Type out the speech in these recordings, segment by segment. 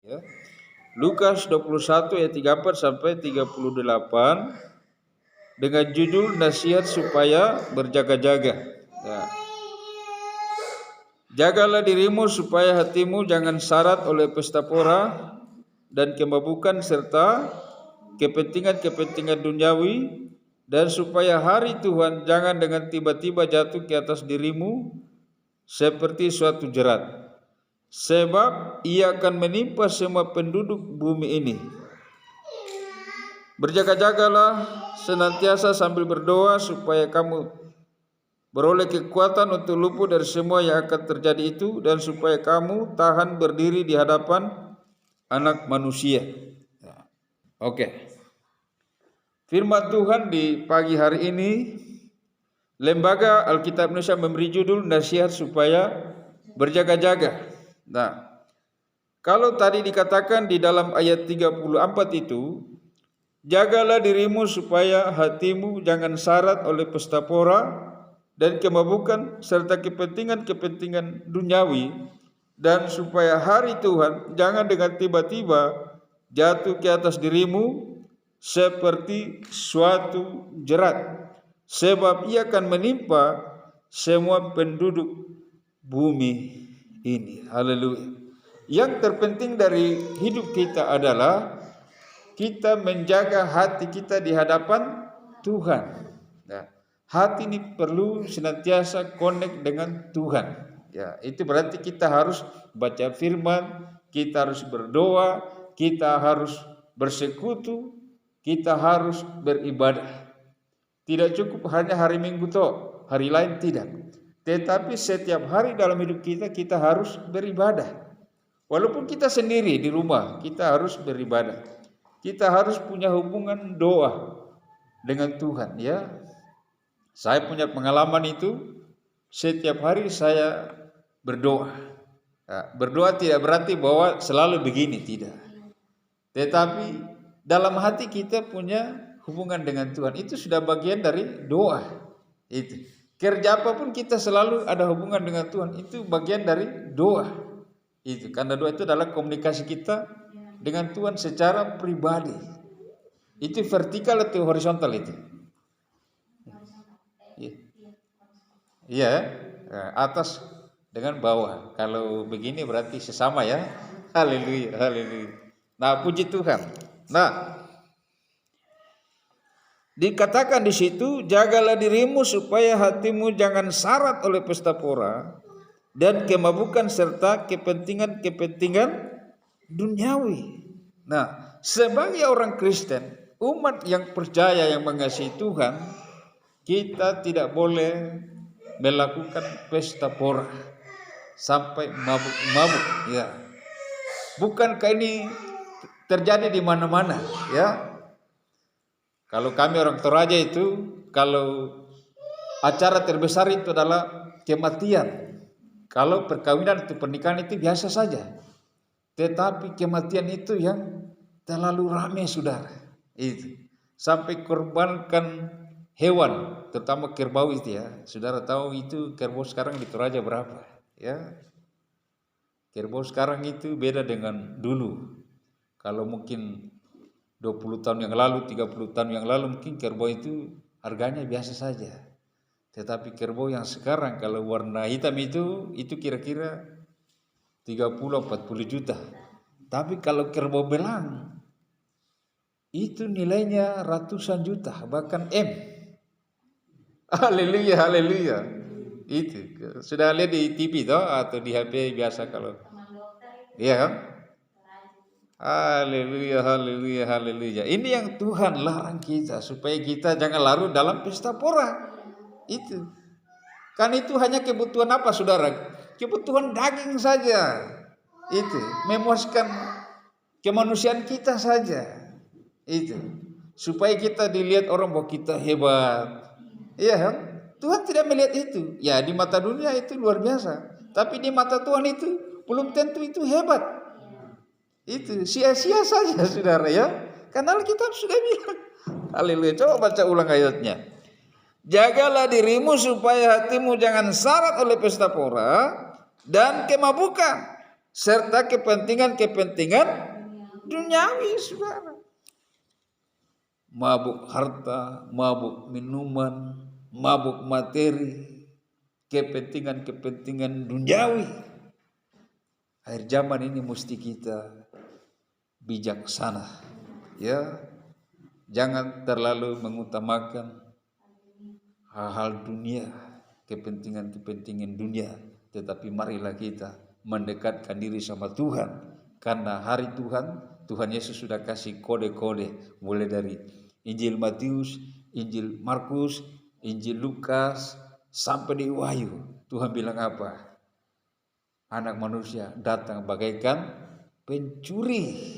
Ya. Lukas 21 ayat 34 sampai 38 dengan judul nasihat supaya berjaga-jaga. Ya. Jagalah dirimu supaya hatimu jangan syarat oleh pesta pora dan kemabukan serta kepentingan-kepentingan duniawi, dan supaya hari Tuhan jangan dengan tiba-tiba jatuh ke atas dirimu seperti suatu jerat, sebab ia akan menimpa semua penduduk bumi ini. Berjaga-jagalah senantiasa sambil berdoa supaya kamu beroleh kekuatan untuk luput dari semua yang akan terjadi itu, dan supaya kamu tahan berdiri di hadapan Anak Manusia. Oke. Firman Tuhan di pagi hari ini, Lembaga Alkitab Indonesia memberi judul nasihat supaya berjaga-jaga. Nah, kalau tadi dikatakan di dalam ayat 34 itu, jagalah dirimu supaya hatimu jangan syarat oleh pesta pora dan kemabukan serta kepentingan-kepentingan duniawi, dan supaya hari Tuhan jangan dengan tiba-tiba jatuh ke atas dirimu seperti suatu jerat, sebab ia akan menimpa semua penduduk bumi ini. Haleluya. Yang terpenting dari hidup kita adalah kita menjaga hati kita di hadapan Tuhan. Nah, hati ini perlu senantiasa connect dengan Tuhan. Ya, itu berarti kita harus baca firman, kita harus berdoa, kita harus bersekutu, kita harus beribadah. Tidak cukup hanya hari Minggu toh, hari lain tidak. Tetapi setiap hari dalam hidup kita harus beribadah. Walaupun kita sendiri di rumah, kita harus beribadah. Kita harus punya hubungan doa dengan Tuhan, ya. Saya punya pengalaman itu, setiap hari saya berdoa. Nah, berdoa tidak berarti bahwa selalu begini, tidak. Tetapi dalam hati kita punya hubungan dengan Tuhan, itu sudah bagian dari doa. Itu. Kerja apapun kita selalu ada hubungan dengan Tuhan, itu bagian dari doa. Itu karena doa itu adalah komunikasi kita dengan Tuhan secara pribadi. Itu vertikal atau horizontal itu? Iya, atas dengan bawah. Kalau begini berarti sesama ya. Haleluya, haleluya. Nah, puji Tuhan. Nah, dikatakan di situ, jagalah dirimu supaya hatimu jangan syarat oleh pesta pora dan kemabukan serta kepentingan-kepentingan duniawi. Nah, sebagai orang Kristen, umat yang percaya yang mengasihi Tuhan, kita tidak boleh melakukan pesta pora sampai mabuk-mabuk, ya. Bukankah ini terjadi di mana-mana, ya? Kalau kami orang Toraja itu, kalau acara terbesar itu adalah kematian. Kalau perkawinan atau pernikahan itu biasa saja. Tetapi kematian itu yang terlalu ramai, saudara. Itu sampai korbankan hewan, terutama kerbau itu, ya. Saudara tahu itu kerbau sekarang di Toraja berapa, ya? Kerbau sekarang itu beda dengan dulu. Kalau mungkin 20 tahun yang lalu, 30 tahun yang lalu mungkin kerbau itu harganya biasa saja. Tetapi kerbau yang sekarang kalau warna hitam itu kira-kira 30-40 juta. Tapi kalau kerbau belang itu nilainya ratusan juta, bahkan M. Haleluya, haleluya. Itu sudah lihat di TV toh atau di HP biasa kalau. Iya kan? Haleluya, haleluya, haleluya. Ini yang Tuhan larang kita supaya kita jangan larut dalam pesta pora. Itu. Kan itu hanya kebutuhan apa, saudara? Kebutuhan daging saja. Itu memuaskan kemanusiaan kita saja. Itu. Supaya kita dilihat orang bahwa kita hebat. Iya kan? Tuhan tidak melihat itu. Ya, di mata dunia itu luar biasa. Tapi di mata Tuhan itu belum tentu itu hebat. Itu sia-sia saja, saudara, ya. Karena Alkitab sudah bilang. Haleluya. Coba baca ulang ayatnya. Jagalah dirimu supaya hatimu jangan syarat oleh pesta pora dan kemabukan serta kepentingan-kepentingan duniawi, saudara. Mabuk harta, mabuk minuman, mabuk materi, kepentingan-kepentingan duniawi. Akhir zaman ini mesti kita bijaksana, ya. Jangan terlalu mengutamakan hal-hal dunia, kepentingan-kepentingan dunia, tetapi marilah kita mendekatkan diri sama Tuhan, karena hari Tuhan Yesus sudah kasih kode-kode, mulai dari Injil Matius, Injil Markus, Injil Lukas, sampai di Wahyu. Tuhan bilang apa? Anak manusia datang bagaikan pencuri.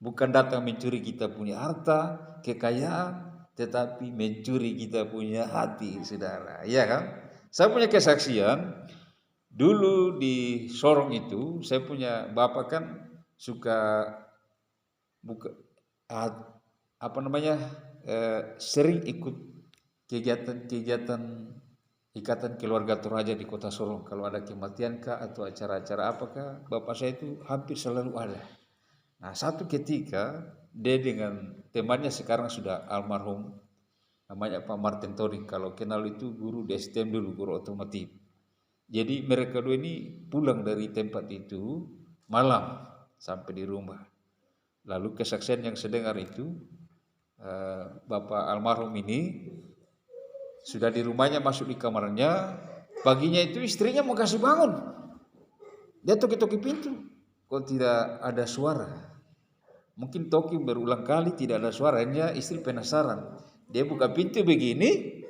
Bukan datang mencuri kita punya harta, kekayaan, tetapi mencuri kita punya hati, saudara. Iya kan? Saya punya kesaksian. Dulu di Sorong itu, saya punya bapak kan suka sering ikut kegiatan-kegiatan Ikatan Keluarga Toraja di Kota Sorong. Kalau ada kematian kah atau acara-acara apakah, bapak saya itu hampir selalu ada. Nah, satu ketika dia dengan temannya sekarang sudah almarhum, namanya Pak Martin Toring. Kalau kenal itu guru di STM dulu, guru otomotif. Jadi mereka dua ini pulang dari tempat itu malam sampai di rumah. Lalu kesaksian yang saya dengar itu, Bapak almarhum ini sudah di rumahnya, masuk di kamarnya. Paginya itu istrinya mau kasih bangun. Dia toki-toki pintu, kok tidak ada suara. Mungkin toki berulang kali tidak ada suaranya, istri penasaran. Dia buka pintu begini,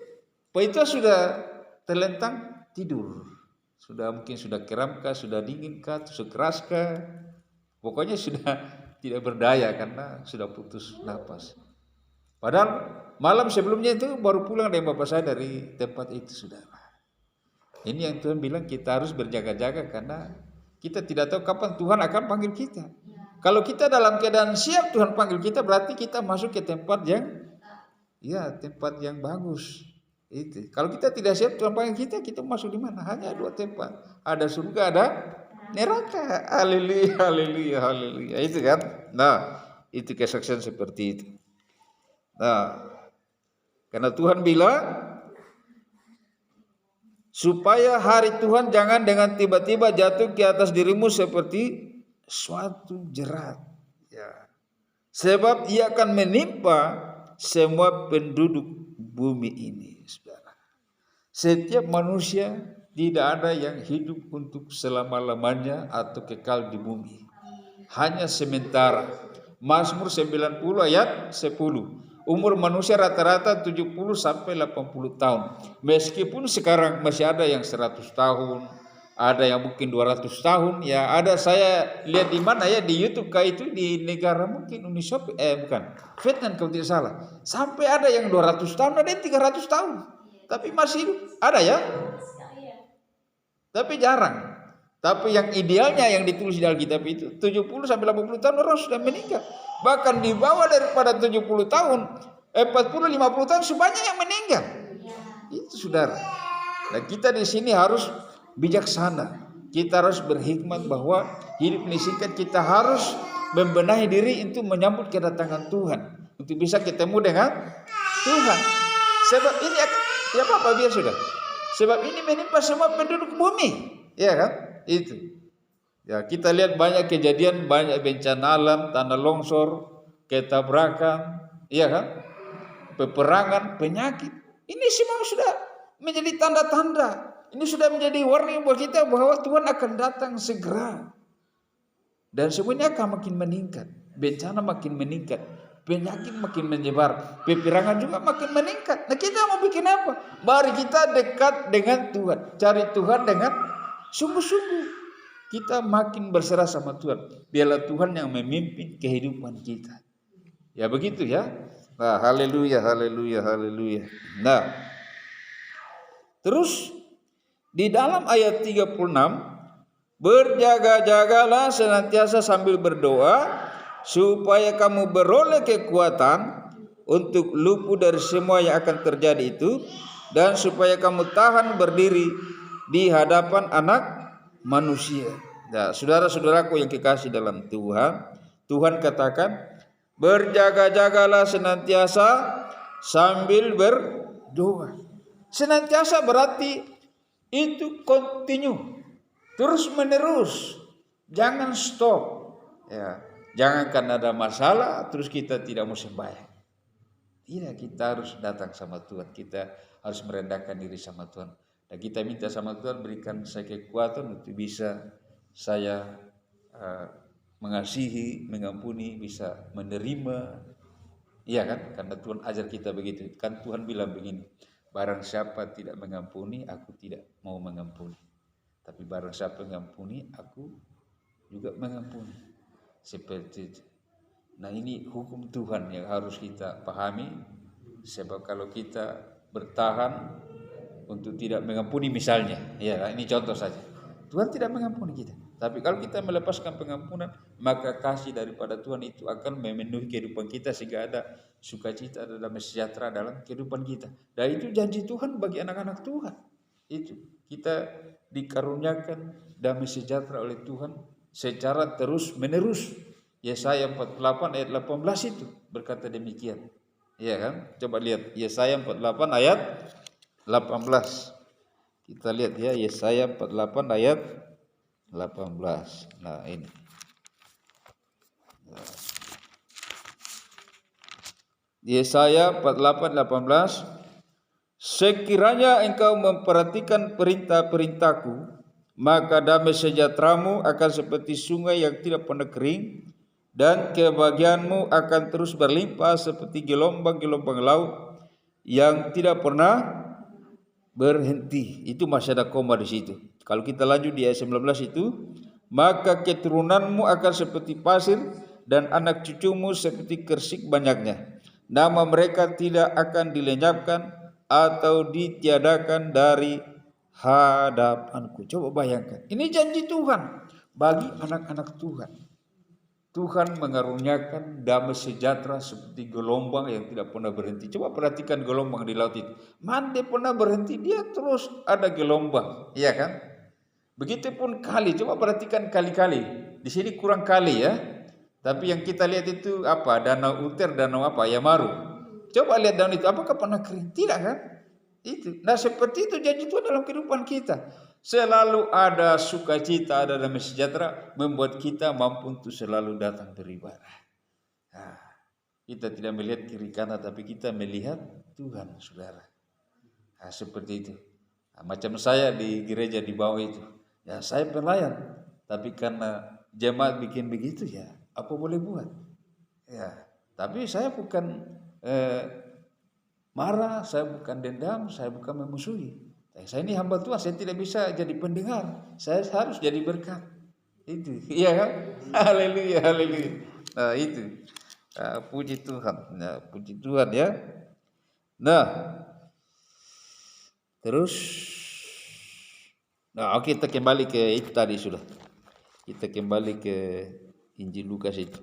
Pak itu sudah terlentang tidur. Mungkin sudah keram kah, sudah dingin kah, sudah keras kah. Pokoknya sudah tidak berdaya karena sudah putus napas. Padahal malam sebelumnya itu baru pulang dengan bapak saya dari tempat itu, saudara. Ini yang Tuhan bilang kita harus berjaga-jaga, karena kita tidak tahu kapan Tuhan akan panggil kita. Kalau kita dalam keadaan siap Tuhan panggil kita, berarti kita masuk ke tempat yang bagus. Itu. Kalau kita tidak siap Tuhan panggil kita masuk di mana? Hanya dua tempat. Ada surga, ada neraka. Haleluya, haleluya, haleluya. Itu kan? Nah, itu kesaksian seperti itu. Nah, karena Tuhan bilang supaya hari Tuhan jangan dengan tiba-tiba jatuh ke atas dirimu seperti suatu jerat, ya. Sebab ia akan menimpa semua penduduk bumi ini, saudara. Setiap manusia tidak ada yang hidup untuk selama-lamanya atau kekal di bumi, hanya sementara. Mazmur 90 ayat 10. Umur manusia rata-rata 70 sampai 80 tahun. Meskipun sekarang masih ada yang 100 tahun, ada yang mungkin 200 tahun, ya. Ada saya lihat di mana ya, di YouTube kayak itu, di negara mungkin Uni Soviet, Vietnam kalau tidak salah. Sampai ada yang 200 tahun, ada yang 300 tahun. Tapi masih hidup. Ada ya? Tapi jarang. Tapi yang idealnya yang ditulis di Alkitab itu 70 sampai 80 tahun orang sudah meninggal. Bahkan di bawah daripada 70 tahun, 40-50 tahun sebanyak yang meninggal. Itu, saudara. Dan kita di sini harus bijaksana. Kita harus berhikmat bahwa hidup ini singkat. Kita harus membenahi diri untuk menyambut kedatangan Tuhan, untuk bisa ketemu dengan Tuhan. Sebab ini ya apa biar sudah. Sebab ini menimpa semua penduduk bumi, ya kan? Itu. Ya, kita lihat banyak kejadian, banyak bencana alam, tanah longsor, ketabrakan, iya kan? Peperangan, penyakit. Ini semua sudah menjadi tanda-tanda. Ini sudah menjadi warning buat kita bahwa Tuhan akan datang segera. Dan semuanya akan makin meningkat. Bencana makin meningkat. Penyakit makin menyebar. Peperangan juga makin meningkat. Nah, kita mau bikin apa? Mari kita dekat dengan Tuhan. Cari Tuhan dengan sungguh-sungguh. Kita makin berserah sama Tuhan. Biarlah Tuhan yang memimpin kehidupan kita. Ya begitu ya. Nah, haleluya, haleluya, haleluya. Nah, terus di dalam ayat 36, berjaga-jagalah senantiasa sambil berdoa, supaya kamu beroleh kekuatan untuk luput dari semua yang akan terjadi itu, dan supaya kamu tahan berdiri di hadapan Anak Manusia. Nah, saudara-saudaraku yang kekasih dalam Tuhan, Tuhan katakan, berjaga-jagalah senantiasa sambil berdoa. Senantiasa berarti itu continue, terus menerus, jangan stop. Ya, jangan karena ada masalah terus kita tidak mau sembahyang. Tidak, kita harus datang sama Tuhan, kita harus merendahkan diri sama Tuhan. Dan kita minta sama Tuhan, berikan saya kekuatan untuk bisa saya mengasihi, mengampuni, bisa menerima. Iya kan? Karena Tuhan ajar kita begitu. Kan Tuhan bilang begini, barang siapa tidak mengampuni, aku tidak mau mengampuni. Tapi barang siapa mengampuni, aku juga mengampuni. Seperti itu. Nah, ini hukum Tuhan yang harus kita pahami. Sebab kalau kita bertahan untuk tidak mengampuni misalnya, ya ini contoh saja, Tuhan tidak mengampuni kita. Tapi kalau kita melepaskan pengampunan, maka kasih daripada Tuhan itu akan memenuhi kehidupan kita sehingga ada sukacita, ada damai sejahtera dalam kehidupan kita. Dan itu janji Tuhan bagi anak-anak Tuhan. Itu kita dikaruniakan damai sejahtera oleh Tuhan secara terus menerus. Yesaya 48 ayat 18 itu berkata demikian. Iya kan? Coba lihat Yesaya 48 ayat 18. Kita lihat ya, Yesaya 48 ayat 18. Nah, ini. Yesaya 48 18. Sekiranya engkau memperhatikan perintah-perintahku, maka damai sejahteramu akan seperti sungai yang tidak pernah kering, dan kebahagiaanmu akan terus berlimpah seperti gelombang-gelombang laut yang tidak pernah berhenti. Itu masih ada koma di situ. Kalau kita lanjut di ayat 19 itu, maka keturunanmu akan seperti pasir dan anak cucumu seperti kersik banyaknya. Nama mereka tidak akan dilenyapkan atau ditiadakan dari hadapanku. Coba bayangkan. Ini janji Tuhan bagi anak-anak Tuhan. Tuhan mengaruniakan damai sejahtera seperti gelombang yang tidak pernah berhenti. Coba perhatikan gelombang di laut itu. Mana dia pernah berhenti, dia terus ada gelombang, iya kan? Begitupun kali, coba perhatikan kali-kali. Di sini kurang kali ya. Tapi yang kita lihat itu apa? Danau Uter, danau apa? Yamaru. Coba lihat danau itu, apakah pernah kering? Tidak kan? Itu. Nah, seperti itu janji Tuhan dalam kehidupan kita. Selalu ada sukacita, ada damai sejahtera, membuat kita mampu untuk selalu datang beribadah. Nah, kita tidak melihat kiri kanan, tapi kita melihat Tuhan, saudara. Nah, seperti itu. Nah, macam saya di gereja di bawah itu, ya saya pelayan, tapi karena jemaat bikin begitu, ya apa boleh buat? Ya, tapi saya bukan marah, saya bukan dendam, saya bukan memusuhi. Saya ini hamba Tuhan, saya tidak bisa jadi pendengar, saya harus jadi berkat. Itu, iya kan? Haleluya, haleluya. Nah, itu. Puji Tuhan. Nah, puji Tuhan ya. Nah, terus, nah kita kembali ke itu tadi sudah. Kita kembali ke Injil Lukas itu.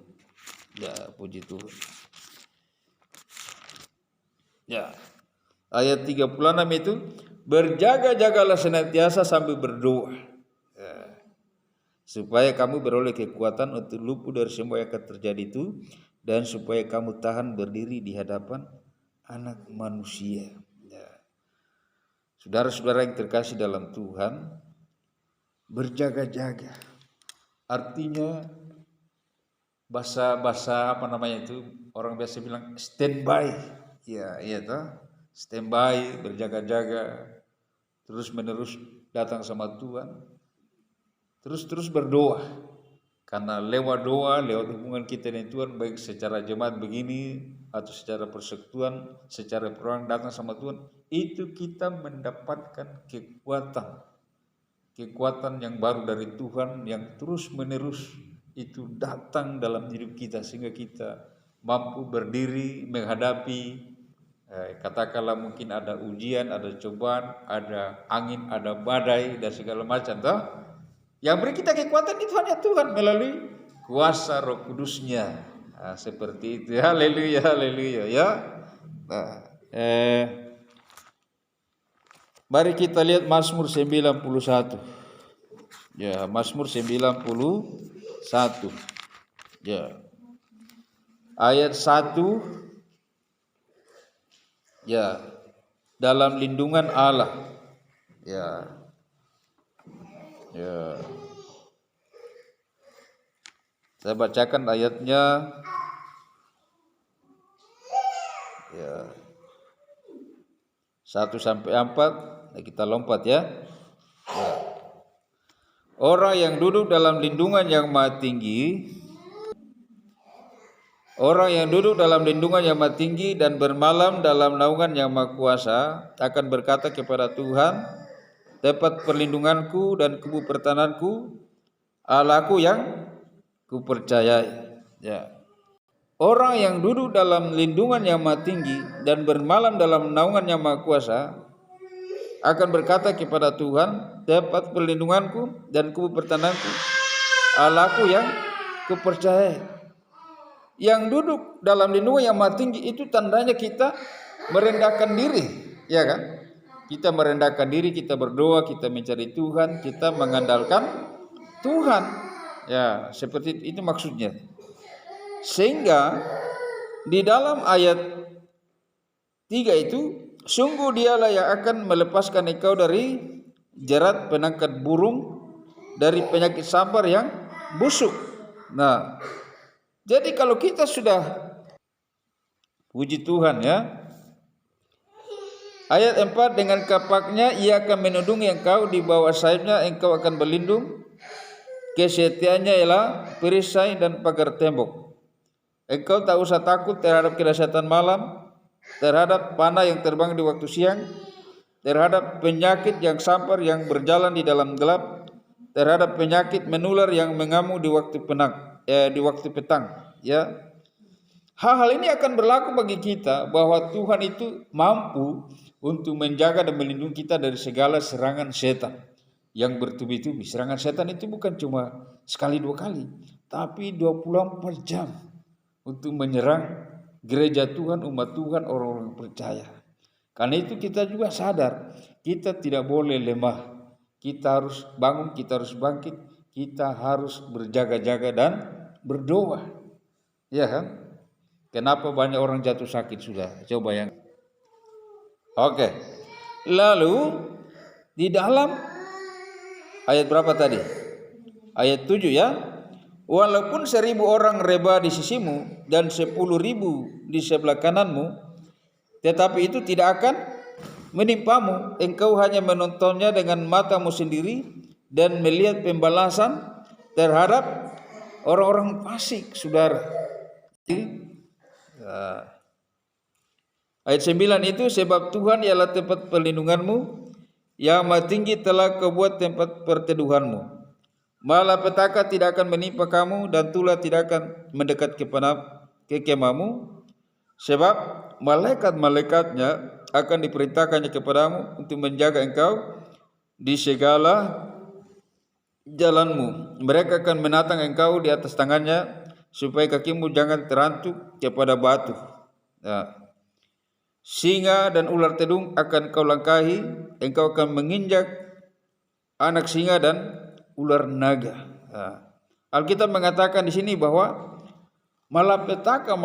Ya, puji Tuhan. Ya, ayat 36 itu, berjaga-jagalah senantiasa sambil berdoa, ya, supaya kamu beroleh kekuatan untuk luput dari semua yang akan terjadi itu, dan supaya kamu tahan berdiri di hadapan Anak Manusia. Ya. Saudara-saudara yang terkasih dalam Tuhan, berjaga-jaga artinya bahasa apa namanya itu, orang biasa bilang standby. Ya, iya toh, standby, berjaga-jaga, terus menerus datang sama Tuhan, terus berdoa. Karena lewat doa, lewat hubungan kita dengan Tuhan, baik secara jemaat begini atau secara persekutuan, secara perang datang sama Tuhan, itu kita mendapatkan kekuatan yang baru dari Tuhan yang terus menerus itu datang dalam hidup kita, sehingga kita mampu berdiri menghadapi katakanlah mungkin ada ujian, ada cobaan, ada angin, ada badai dan segala macam toh. Yang beri kita kekuatan itu hanya Tuhan melalui kuasa Roh Kudus-Nya. Nah, seperti itu. Haleluya, haleluya ya. Nah, mari kita lihat Mazmur 91. Ya, Mazmur 91. Ya. Ayat 1. Ya. Dalam lindungan Allah. Ya. Ya. Saya bacakan ayatnya. Ya. 1 sampai 4. Nah, kita lompat ya. Ya. Orang yang duduk dalam lindungan yang maha tinggi, orang yang duduk dalam lindungan yang maha tinggi dan bermalam dalam naungan yang maha kuasa akan berkata kepada Tuhan, tempat perlindunganku dan kubu pertananku, Allahku yang kupercayai. Ya. Orang yang duduk dalam lindungan yang maha tinggi dan bermalam dalam naungan yang maha kuasa akan berkata kepada Tuhan, tempat perlindunganku dan kubu pertananku, Allahku yang kupercayai. Yang duduk dalam lindungan yang maha tinggi itu tandanya kita merendahkan diri, ya kan? Kita merendahkan diri, kita berdoa, kita mencari Tuhan, kita mengandalkan Tuhan. Ya, seperti itu maksudnya. Sehingga di dalam ayat 3 itu, sungguh dialah yang akan melepaskan engkau dari jerat penangkap burung, dari penyakit sabar yang busuk. Nah, jadi kalau kita sudah, puji Tuhan ya, ayat 4, dengan kapaknya ia akan melindungi engkau, di bawah sayapnya engkau akan berlindung, kesetiaannya ialah perisai dan pagar tembok. Engkau tak usah takut terhadap kedahsyatan malam, terhadap panah yang terbang di waktu siang, terhadap penyakit yang sampar yang berjalan di dalam gelap, terhadap penyakit menular yang mengamuk di waktu petang. Ya, hal-hal ini akan berlaku bagi kita, bahwa Tuhan itu mampu untuk menjaga dan melindungi kita dari segala serangan setan yang bertubi-tubi. Serangan setan itu bukan cuma sekali dua kali, tapi 24 jam untuk menyerang gereja Tuhan, umat Tuhan, orang-orang percaya. Karena itu kita juga sadar, kita tidak boleh lemah. Kita harus bangun, kita harus bangkit, kita harus berjaga-jaga dan berdoa. Ya kan? Kenapa banyak orang jatuh sakit sudah? Coba yang. Oke. Lalu di dalam ayat berapa tadi? Ayat 7 ya. Walaupun 1000 orang reba di sisimu dan 10.000 di sebelah kananmu, tetapi itu tidak akan menimpamu. Engkau hanya menontonnya dengan matamu sendiri dan melihat pembalasan terhadap orang-orang fasik, saudara. Ayat 9 itu, sebab Tuhan ialah tempat perlindunganmu, yang maha tinggi telah kau buat tempat perteduhanmu. Malapetaka tidak akan menimpa kamu, dan tulah tidak akan mendekat ke kemahmu, sebab malaikat-malaikatnya akan diperintahkannya kepadamu untuk menjaga engkau di segala jalanmu. Mereka akan menatang engkau di atas tangannya, supaya kakimu jangan terantuk kepada batu. Nah, singa dan ular tedung akan kau langkahi, engkau akan menginjak anak singa dan ular naga. Nah, Alkitab mengatakan di sini bahwa malapetaka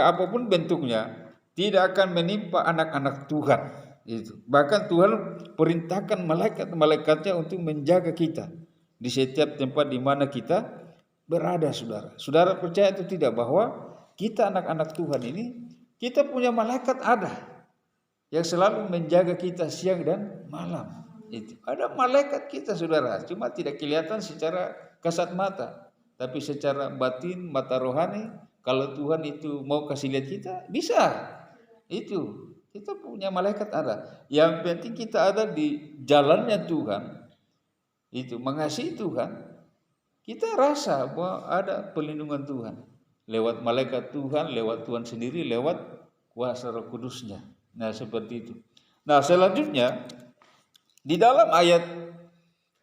apapun bentuknya tidak akan menimpa anak-anak Tuhan. Itu. Bahkan Tuhan perintahkan malaikat-malaikatnya untuk menjaga kita di setiap tempat di mana kita berada, saudara. Saudara percaya atau tidak bahwa kita anak-anak Tuhan ini, kita punya malaikat ada yang selalu menjaga kita siang dan malam. Itu. Ada malaikat kita, saudara, cuma tidak kelihatan secara kasat mata, tapi secara batin, mata rohani, kalau Tuhan itu mau kasih lihat kita, bisa. Itu, kita punya malaikat ada. Yang penting kita ada di jalannya Tuhan, itu mengasihi Tuhan. Kita rasa bahwa ada perlindungan Tuhan lewat malaikat Tuhan, lewat Tuhan sendiri, lewat kuasa Roh Kudusnya. Nah, seperti itu. Nah, selanjutnya di dalam ayat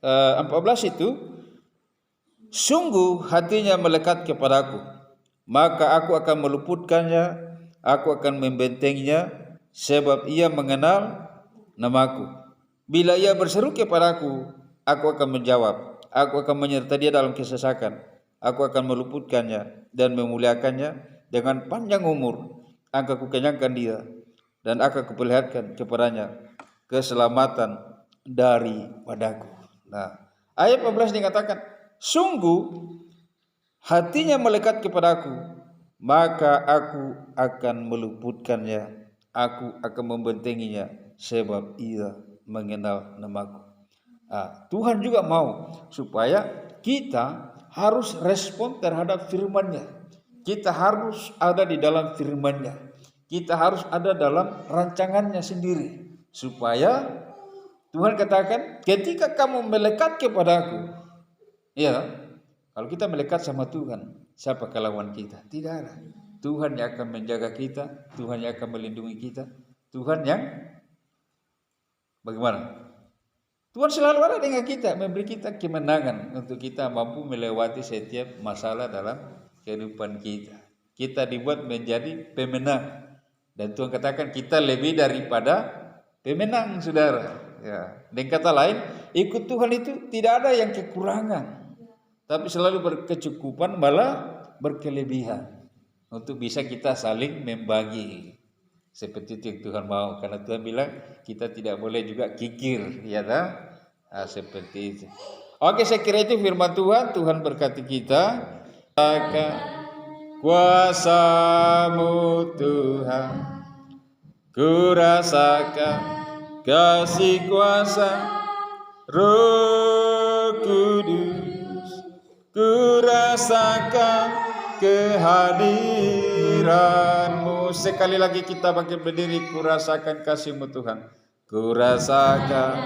14 itu, sungguh hatinya melekat kepadaku, maka aku akan meluputkannya, aku akan membentenginya, sebab ia mengenal namaku. Bila ia berseru kepadaku, aku akan menjawab. Aku akan menyertai dia dalam kesesakan. Aku akan meluputkannya dan memuliakannya dengan panjang umur. Akan kukenyangkan dia dan akan kuperlihatkan kepadanya keselamatan daripadaku. Nah, ayat 14 dikatakan, sungguh hatinya melekat kepadaku, maka aku akan meluputkannya. Aku akan membentenginya sebab ia mengenal namaku. Tuhan juga mau supaya kita harus respon terhadap firman-Nya. Kita harus ada di dalam firman-Nya. Kita harus ada dalam rancangannya sendiri. Supaya Tuhan katakan, ketika kamu melekat kepadaku, ya, kalau kita melekat sama Tuhan, siapa lawan kita? Tidak ada. Tuhan yang akan menjaga kita, Tuhan yang akan melindungi kita, Tuhan yang bagaimana? Tuhan selalu ada dengan kita, memberi kita kemenangan untuk kita mampu melewati setiap masalah dalam kehidupan kita. Kita dibuat menjadi pemenang. Dan Tuhan katakan kita lebih daripada pemenang, saudara. Ya. Dengan kata lain, ikut Tuhan itu tidak ada yang kekurangan, tapi selalu berkecukupan, malah berkelebihan. Untuk bisa kita saling membagi. Seperti itu yang Tuhan mau. Karena Tuhan bilang kita tidak boleh juga kikir. Ya tak? Seperti itu. Oke, saya kira itu firman Tuhan. Tuhan berkati kita. Kuasa-Mu Tuhan, ku rasakan kasih kuasa Roh Kudus, ku rasakan kehadiran-Mu. Sekali lagi kita bangkit berdiri, ku rasakan kasih-Mu Tuhan. Ku rasakan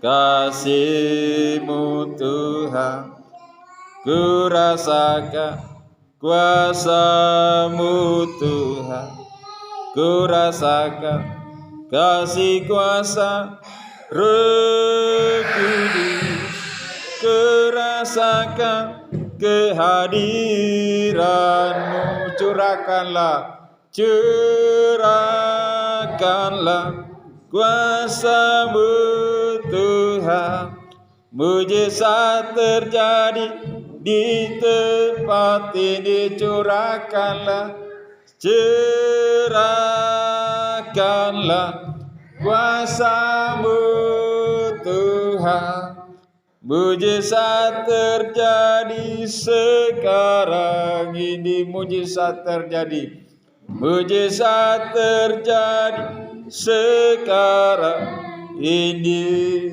kasih-Mu Tuhan. Ku rasakan kuasa-Mu Tuhan. Ku rasakan kasih kuasa Roh Kudus. Ku rasakan kehadiran-Mu. Curahkanlah kuasa-Mu Tuhan. Mujizat terjadi di tempat ini. Curahkanlah kuasa-Mu Tuhan. Mujizat terjadi sekarang ini. Mujizat terjadi. Mujizat terjadi sekarang ini.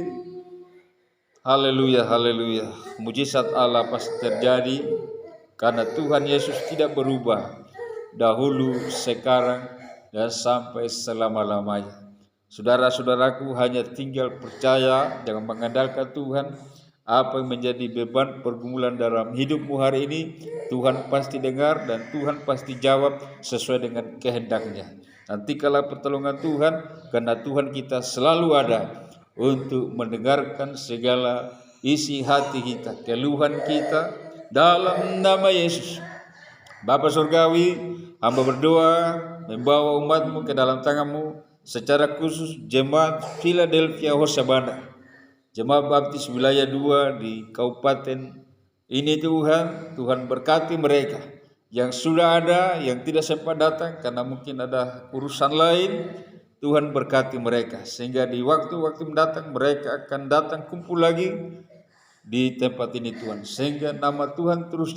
Haleluya, haleluya. Mujizat Allah pasti terjadi karena Tuhan Yesus tidak berubah. Dahulu, sekarang, dan sampai selama-lamanya. Saudara-saudaraku, hanya tinggal percaya, jangan mengandalkan Tuhan. Apa yang menjadi beban pergumulan dalam hidupmu hari ini, Tuhan pasti dengar dan Tuhan pasti jawab sesuai dengan kehendak-Nya. Nantikanlah pertolongan Tuhan, karena Tuhan kita selalu ada untuk mendengarkan segala isi hati kita, keluhan kita, dalam nama Yesus. Bapa Surgawi, hamba berdoa membawa umat-Mu ke dalam tangan-Mu, secara khusus jemaat Philadelphia Hosabana, jemaat baptis wilayah 2 di kabupaten ini. Tuhan berkati mereka yang sudah ada, yang tidak sempat datang karena mungkin ada urusan lain. Tuhan berkati mereka sehingga di waktu-waktu mendatang mereka akan datang kumpul lagi di tempat ini Tuhan, sehingga nama Tuhan terus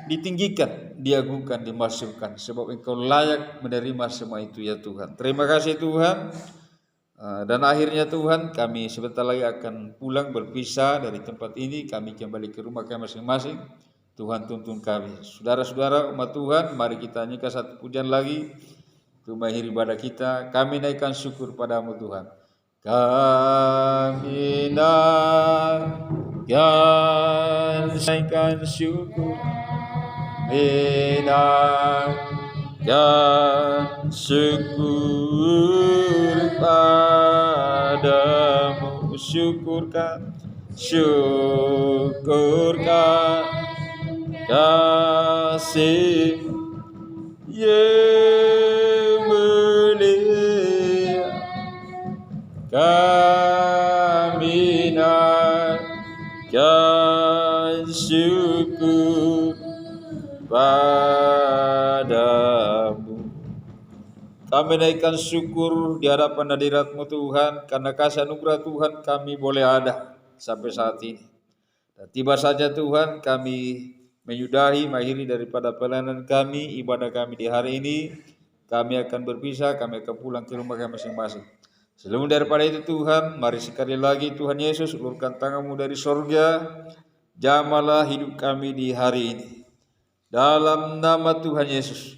ditinggikan, diagungkan, dimasukkan, sebab Engkau layak menerima semua itu ya Tuhan. Terima kasih Tuhan. Dan akhirnya Tuhan, kami sebentar lagi akan pulang berpisah dari tempat ini. Kami kembali ke rumah kami masing-masing. Tuhan tuntun kami. Saudara-saudara umat Tuhan, mari kita nyanyikan satu pujian lagi untuk mengakhiri ibadah kita. Kami naikkan syukur padamu Tuhan. Kami naikkan syukur, naikkan syukur padamu. Syukurkan kasih yang mulia. Kami naikkan Kami naikkan syukur di hadapan hadirat-Mu Tuhan, karena kasih anugerah Tuhan kami boleh ada sampai saat ini. Dan tiba saja Tuhan, kami menyudahi, mengakhiri daripada pelayanan kami, ibadah kami di hari ini. Kami akan berpisah, kami akan pulang ke rumah kami masing-masing. Sebelum daripada itu Tuhan, mari sekali lagi Tuhan Yesus ulurkan tangan-Mu dari sorga, jamalah hidup kami di hari ini. Dalam nama Tuhan Yesus,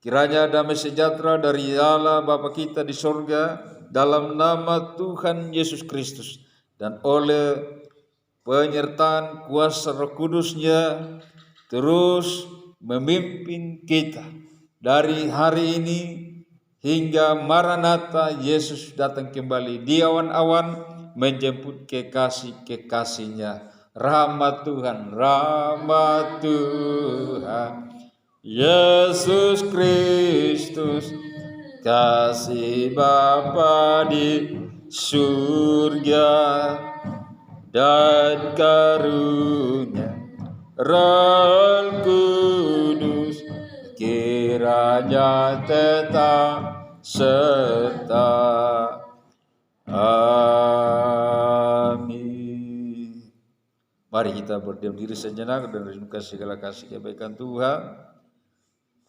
kiranya damai sejahtera dari Allah Bapa kita di sorga, dalam nama Tuhan Yesus Kristus, dan oleh penyertaan kuasa Roh Kudus-Nya terus memimpin kita dari hari ini hingga Maranatha Yesus datang kembali di awan-awan menjemput kekasih-kekasihnya. Rahmat Tuhan Yesus Kristus, kasih Bapa di surga, dan karunia Roh Kudus kiranya tetap serta. Amin. Mari kita berdiam diri sejenak dan renungkan segala kasih kebaikan Tuhan.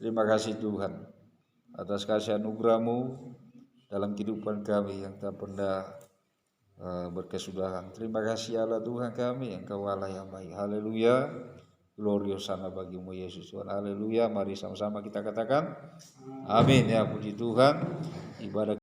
Terima kasih Tuhan atas kasih anugerah-Mu dalam kehidupan kami yang tak pernah berkesudahan. Terima kasih Allah Tuhan kami, Engkau Allah yang baik. Haleluya. Glorious sana bagimu Yesus Tuhan. Haleluya. Mari sama-sama kita katakan amin ya, puji Tuhan. Ibadah